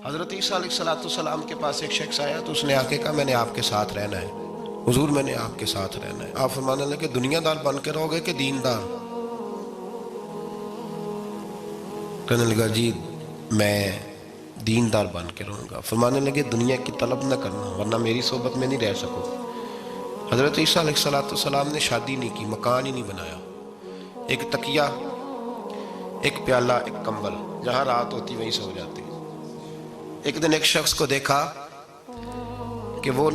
حضرت عیسیٰ علیہ السلام کے پاس ایک شخص آیا تو اس نے آ کے کہا میں نے آپ کے ساتھ رہنا ہے حضور، میں نے آپ کے ساتھ رہنا ہے۔ آپ فرمانے لگے دنیا دار بن کے رہو گے کہ دیندار؟ کہنے لگا جی میں دیندار بن کے رہوں گا۔ فرمانے لگے دنیا کی طلب نہ کرنا ورنہ میری صحبت میں نہیں رہ سکو۔ حضرت عیسیٰ علیہ السلام نے شادی نہیں کی، مکان ہی نہیں بنایا، ایک تکیہ، ایک پیالہ، ایک کمبل، جہاں رات ہوتی وہیں سو جاتی۔ ایک دن ایک شخص کو دیکھا کہ وہ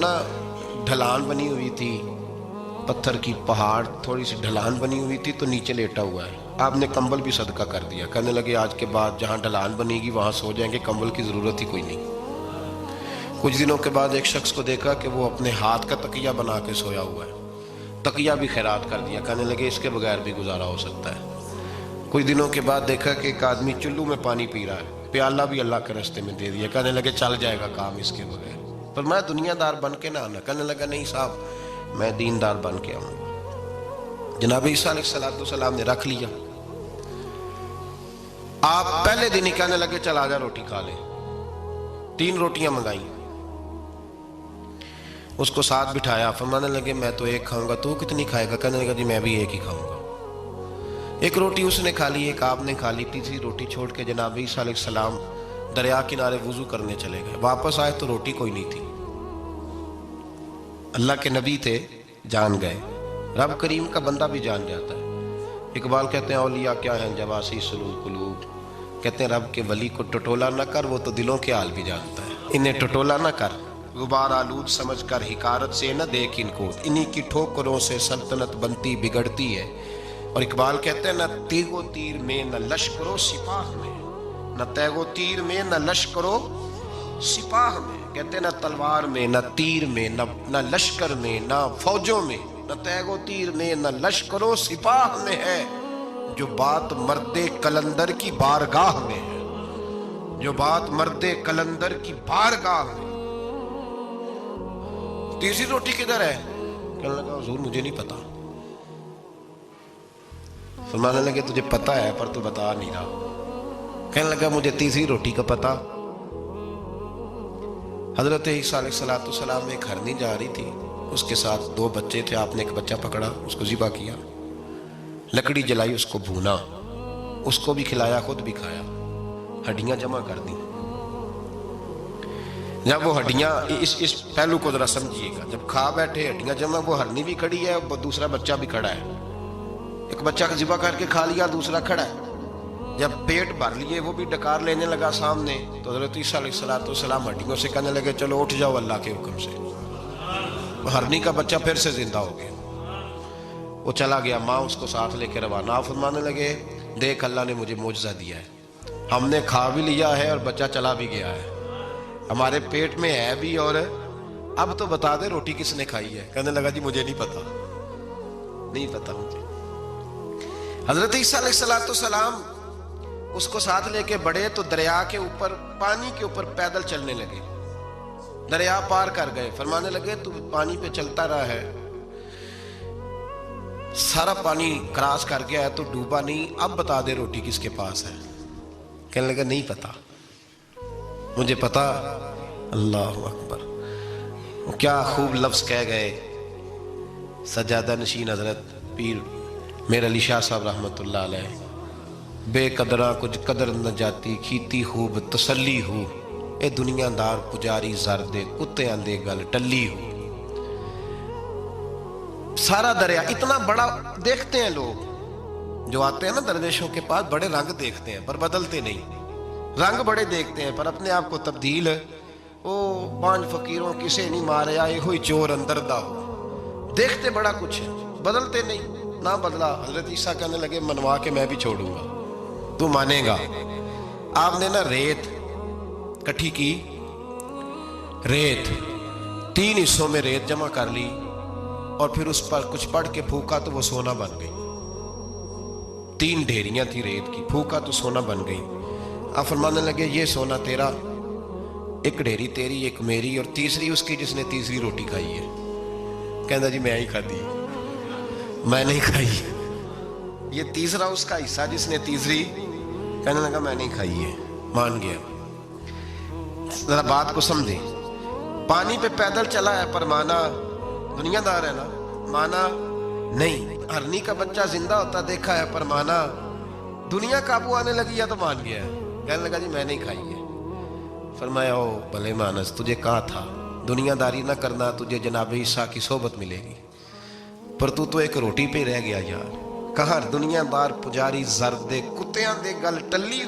ڈھلان بنی ہوئی تھی، پتھر کی پہاڑ، تھوڑی سی ڈھلان بنی ہوئی تھی تو نیچے لیٹا ہوا ہے۔ آپ نے کمبل بھی صدقہ کر دیا، کہنے لگے آج کے بعد جہاں ڈھلان بنے گی وہاں سو جائیں گے، کمبل کی ضرورت ہی کوئی نہیں۔ کچھ دنوں کے بعد ایک شخص کو دیکھا کہ وہ اپنے ہاتھ کا تکیہ بنا کے سویا ہوا ہے، تکیہ بھی خیرات کر دیا، کہنے لگے اس کے بغیر بھی گزارا ہو سکتا ہے۔ کچھ دنوں کے بعد دیکھا کہ ایک آدمی چلو میں پانی پی رہا ہے، پیالہ بھی اللہ کے راستے میں دے دیا، کہنے لگے چل جائے گا کام اس کے بغیر۔ پر میں دنیا دار بن کے نہ آنا، کہنے لگا نہیں صاحب میں دیندار بن کے آؤں گا۔ جناب عیسیٰ علیہ السلام نے رکھ لیا۔ آپ پہلے دن ہی کہنے لگے چل آجا روٹی کھا لے۔ 3 روٹیاں منگائیں، اس کو ساتھ بٹھایا، فرمانے لگے میں تو ایک کھاؤں گا، تو کتنی کھائے گا؟ کہنے لگا جی میں بھی ایک ہی کھاؤں گا۔ ایک روٹی اس نے کھا لی، ایک آپ نے کھا لی، تیسری روٹی چھوڑ کے جناب عیسیٰ علیہ السلام دریا کنارے وضو کرنے چلے گئے۔ واپس آئے تو روٹی کوئی نہیں تھی۔ اللہ کے نبی تھے، جان گئے۔ رب کریم کا بندہ بھی جان جاتا ہے۔ اقبال کہتے ہیں اولیاء کیا ہیں جواسی سلول قلوب، کہتے ہیں رب کے ولی کو ٹٹولا نہ کر، وہ تو دلوں کے حال بھی جانتا ہے۔ انہیں ٹٹولا نہ کر، غبار آلود سمجھ کر حکارت سے نہ دیکھ ان کو، انہی کی ٹھوکروں سے سلطنت بنتی بگڑتی ہے۔ اور اقبال کہتے ہیں نہ تیغ و تیر میں نہ لشکر و سپاہ میں، نہ تیغ و تیر میں نہ لشکر و سپاہ میں، کہتے ہیں نہ تلوار میں نہ تیر میں نہ لشکر میں نہ فوجوں میں، نہ تیغ و تیر میں نہ لشکر و سپاہ میں ہے، جو بات مرد قلندر کی بارگاہ میں ہے، جو بات مرد قلندر کی بارگاہ میں۔ تیسری روٹی کدھر ہے؟ کہنے لگا حضور مجھے نہیں پتا۔ فرمانے لگے تجھے پتا ہے پر تو بتا نہیں رہا۔ کہنے لگا مجھے تیسری روٹی کا پتا۔ حضرت عیسیٰ علیہ السلام میں ایک ہرنی جا رہی تھی، اس کے ساتھ 2 بچے تھے، آپ نے ایک بچہ پکڑا، اس کو ذبح کیا، لکڑی جلائی، اس کو بھونا، اس کو بھی کھلایا، خود بھی کھایا، ہڈیاں جمع کر دی۔ جب وہ ہڈیاں، اس پہلو کو ذرا سمجھیے گا، جب کھا بیٹھے ہڈیاں جمع، وہ ہرنی بھی کھڑی ہے، دوسرا بچہ بھی کھڑا ہے، ایک بچہ ذبح کر کے کھا لیا، دوسرا کھڑا ہے۔ جب پیٹ بھر لیے وہ بھی ڈکار لینے لگا سامنے، تو حضرت عیسیٰ علیہ السلام ہڈیوں سے کہنے لگے چلو اٹھ جاؤ اللہ کے حکم سے۔ ہرنی کا بچہ پھر سے زندہ ہو گیا، وہ چلا گیا، ماں اس کو ساتھ لے کے روانہ۔ فرمانے لگے دیکھ اللہ نے مجھے معجزہ دیا ہے، ہم نے کھا بھی لیا ہے اور بچہ چلا بھی گیا ہے، ہمارے پیٹ میں ہے بھی، اور اب تو بتا دے روٹی کس نے کھائی ہے؟ کہنے لگا جی مجھے نہیں پتا، نہیں پتا مجھے۔ حضرت عیسیٰ علیہ السلام اس کو ساتھ لے کے بڑھے تو دریا کے اوپر، پانی کے اوپر پیدل چلنے لگے، دریا پار کر گئے۔ فرمانے لگے تو پانی پہ چلتا رہا ہے، سارا پانی کراس کر گیا ہے تو ڈوبا نہیں، اب بتا دے روٹی کس کے پاس ہے؟ کہنے لگا نہیں پتا، مجھے پتا۔ اللہ اکبر، کیا خوب لفظ کہہ گئے سجادہ نشین حضرت پیر میر علی شاہ صاحب رحمت اللہ علیہ، بے قدراں کچھ قدر نہ جاتی، کھیتی خوب تسلی ہو، اے دنیا دار پجاری زردے کتے آندے گل ٹلی ہو۔ سارا دریا اتنا بڑا دیکھتے ہیں لوگ جو آتے ہیں نا درویشوں کے پاس، بڑے رنگ دیکھتے ہیں پر بدلتے نہیں، رنگ بڑے دیکھتے ہیں پر اپنے آپ کو تبدیل، او 5 فقیروں کسے نہیں مارے آئے ہوئی چور اندر دا ہو، دیکھتے بڑا کچھ ہے بدلتے نہیں۔ نہ بدلا، حضرت عیسیٰ کہنے لگے منوا کے میں بھی چھوڑوں گا، تو مانے گا۔ آپ نے ریت کٹھی کی، ریت 3 حصوں میں ریت جمع کر لی اور پھر اس پر کچھ پڑھ کے پھونکا تو وہ سونا بن گئی۔ 3 ڈھیریاں تھی ریت کی، پھونکا تو سونا بن گئی۔ آپ فرمانے لگے یہ سونا تیرا، ایک ڈھیری تیری، ایک میری، اور تیسری اس کی جس نے تیسری روٹی کھائی ہے۔ کہنا جی میں ہی کھاتی، میں نہیں کھائی، یہ تیسرا اس کا حصہ جس نے تیسری، کہنے لگا میں نہیں کھائی ہے، مان گیا۔ ذرا بات کو سمجھے. پانی پہ پیدل چلا ہے پر مانا دنیا دار ہے نا, مانا نہیں. ہرنی کا بچہ زندہ ہوتا دیکھا ہے پر مانا دنیا قابو آنے لگی ہے تو مان گیا ہے. کہنے لگا جی میں نہیں کھائی ہے. فرمایا او بھلے مانس, تجھے کہا تھا دنیا داری نہ کرنا, تجھے جناب عیسیٰ کی صحبت ملے گی, پر تو ایک روٹی پہ رہ گیا یار. کہاں دنیا دار پجاری زردے کتیاں دے گل ٹلی,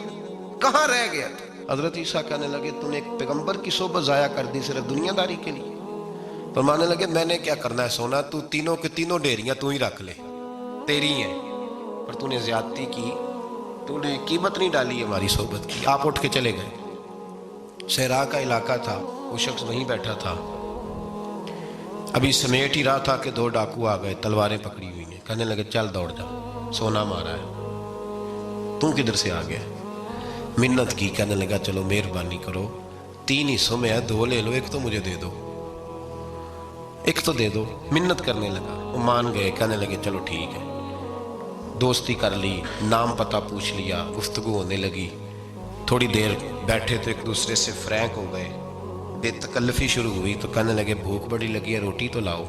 کہاں رہ گیا. حضرت عیسیٰ کہنے لگے تم نے ایک پیغمبر کی صحبت ضائع کر دی صرف دنیا داری کے لیے. فرمانے لگے میں نے کیا کرنا ہے سونا, تو تینوں کے تینوں ڈیریاں تو ہی رکھ لے, تیری ہیں, پر تو نے زیادتی کی, تو نے قیمت نہیں ڈالی ہماری صحبت کی. آپ اٹھ کے چلے گئے. صحرا کا علاقہ تھا, وہ شخص وہیں بیٹھا تھا, ابھی سمیٹ ہی رہا تھا کہ دو ڈاکو آ گئے, تلواریں پکڑی ہوئی ہیں. کہنے لگے چل دوڑ جا, سونا مارا ہے, تو کدھر سے آ گیا. منت کی, کہنے لگا چلو مہربانی کرو, 3 حصوں میں ہے, 2 لے لو, ایک تو مجھے دے دو, ایک تو دے دو. منت کرنے لگا, وہ مان گئے. کہنے لگے چلو ٹھیک ہے. دوستی کر لی, نام پتہ پوچھ لیا, گفتگو ہونے لگی. تھوڑی دیر بیٹھے تو ایک دوسرے سے فرینک ہو گئے, بے تکلفی شروع ہوئی. تو کہنے لگے بھوک بڑی لگی ہے, روٹی تو لاؤ.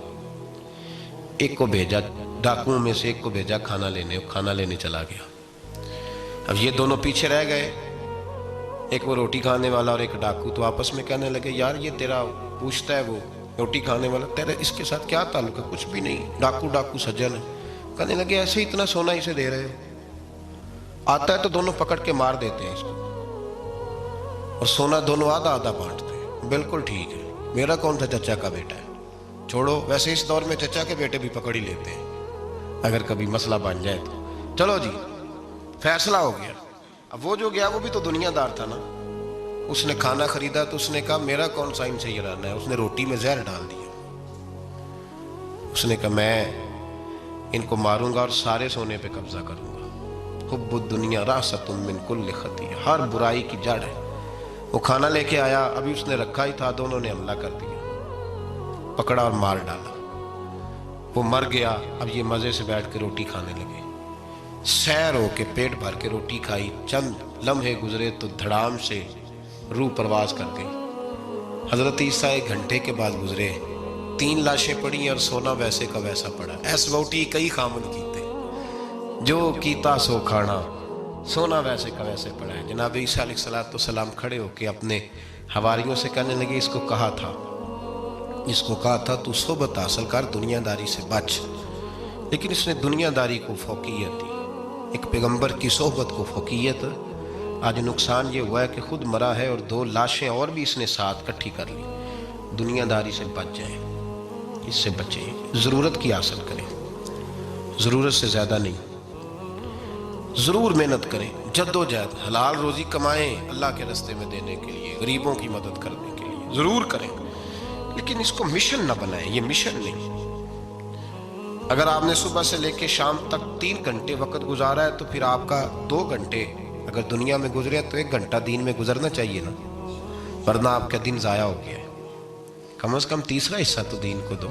ایک کو بھیجا, ڈاکوؤں میں سے ایک کو بھیجا کھانا لینے, کھانا لینے چلا گیا. اب یہ دونوں پیچھے رہ گئے, ایک وہ روٹی کھانے والا اور ایک ڈاکو. تو آپس میں کہنے لگے یار یہ تیرا پوچھتا ہے وہ روٹی کھانے والا, تیرا اس کے ساتھ کیا تعلق ہے. کچھ بھی نہیں, ڈاکو سجن ہے. کہنے لگے ایسے ہی اتنا سونا اسے دے رہے ہو, آتا ہے تو دونوں پکڑ کے مار دیتے ہیں اس کو, اور سونا دونوں آدھا آدھا بانٹتے ہیں. بالکل ٹھیک ہے, میرا کون تھا, چچا کا بیٹا ہے, چھوڑو. ویسے اس دور میں چچا کے بیٹے بھی پکڑ ہی لیتے ہیں اگر کبھی مسئلہ بن جائے تو. چلو جی فیصلہ ہو گیا. اب وہ جو گیا وہ بھی تو دنیا دار تھا نا, اس نے کھانا خریدا تو اس نے کہا میرا کون سا ان سے یہ رہنا ہے. اس نے روٹی میں زہر ڈال دیا. اس نے کہا میں ان کو ماروں گا اور سارے سونے پہ قبضہ کروں گا. حب الدنیا راست من کل خطیہ, ہر برائی کی جڑ ہے. وہ کھانا لے کے آیا, ابھی اس نے رکھا ہی تھا, دونوں نے حملہ کر دیا, پکڑا اور مار ڈالا. وہ مر گیا. اب یہ مزے سے بیٹھ کے روٹی کھانے لگے, سیر ہو کے پیٹ بھر کے روٹی کھائی. چند لمحے گزرے تو دھڑام سے روح پرواز کر گئی. حضرت عیسیٰ 1 گھنٹے کے بعد گزرے, 3 لاشیں پڑی اور سونا ویسے کا ویسا پڑا. ایس ووٹی کئی خامن کیتے, جو کیتا سو کھانا, سونا ویسے کا ویسے پڑا ہے. جناب عیسیٰ علیہ السلام کھڑے ہو کے اپنے حواریوں سے کہنے لگے اس کو کہا تھا تو صحبت حاصل کر, دنیا داری سے بچ. لیکن اس نے دنیا داری کو فوقیت دی, ایک پیغمبر کی صحبت کو فوقیت. آج نقصان یہ ہوا ہے کہ خود مرا ہے اور 2 لاشیں اور بھی اس نے ساتھ کٹھی کر لی. دنیا داری سے بچ جائیں, اس سے بچیں, ضرورت کی حاصل کریں, ضرورت سے زیادہ نہیں. ضرور محنت کریں, جد و جہد, حلال روزی کمائیں اللہ کے راستے میں دینے کے لیے, غریبوں کی مدد کرنے کے لیے ضرور کریں, لیکن اس کو مشن نہ بنائیں. یہ مشن نہیں. اگر آپ نے صبح سے لے کے شام تک 3 گھنٹے وقت گزارا ہے تو پھر آپ کا 2 گھنٹے اگر دنیا میں گزرے تو 1 گھنٹہ دین میں گزرنا چاہیے نا, ورنہ آپ کا دن ضائع ہو گیا ہے. کم از کم تیسرا حصہ تو دین کو دو.